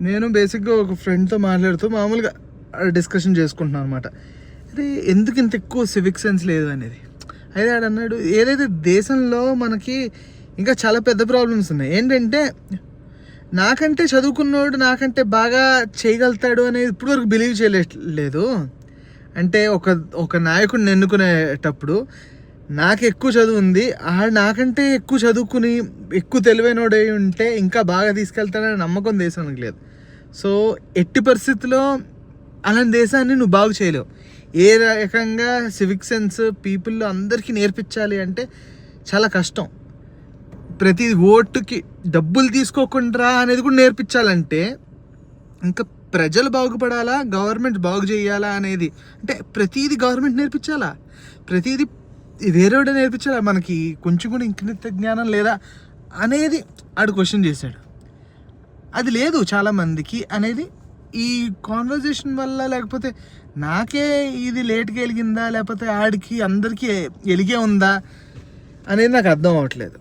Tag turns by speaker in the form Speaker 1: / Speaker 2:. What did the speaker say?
Speaker 1: నేను బేసిక్గా ఒక ఫ్రెండ్తో మాట్లాడుతూ మామూలుగా డిస్కషన్ చేసుకుంటున్నాను అనమాట. అరే ఎందుకు ఇంత ఎక్కువ సివిక్ సెన్స్ లేదు అనేది. అయితే ఆడు అన్నాడు, ఏదైతే దేశంలో మనకి ఇంకా చాలా పెద్ద ప్రాబ్లమ్స్ ఉన్నాయి. ఏంటంటే నాకంటే చదువుకున్నోడు నాకంటే బాగా చేయగలుగుతాడు అనేది ఇప్పటివరకు బిలీవ్ చేయలేదు. అంటే ఒక నాయకుడిని ఎన్నుకునేటప్పుడు నాకు ఎక్కువ చదువు ఉంది, నాకంటే ఎక్కువ చదువుకుని ఎక్కువ తెలివైనోడై ఉంటే ఇంకా బాగా తీసుకెళ్తాడనే నమ్మకం దేశానికి లేదు. సో ఎట్టి పరిస్థితుల్లో అలాంటి దేశాన్ని నువ్వు బాగు చేయలేవు. ఏ రకంగా సివిక్ సెన్స్ పీపుల్లో అందరికీ నేర్పించాలి అంటే చాలా కష్టం. ప్రతి ఓటుకి డబ్బులు తీసుకోకుండా అనేది కూడా నేర్పించాలంటే ఇంకా ప్రజలు బాగుపడాలా, గవర్నమెంట్ బాగు చేయాలా అనేది, అంటే ప్రతిదీ గవర్నమెంట్ నేర్పించాలా, ప్రతిదీ వేరేవాడే నేర్పించాలా, మనకి కొంచెం కూడా ఇంకిత జ్ఞానం లేదా అనేది ఆడు క్వశ్చన్ చేశాడు. అది లేదు చాలామందికి అనేది ఈ కాన్వర్జేషన్ వల్ల, లేకపోతే నాకే ఇది లేట్గా వెలిగిందా లేకపోతే ఆడికి అందరికీ వెలిగే ఉందా అనేది నాకు అర్థం అవ్వట్లేదు.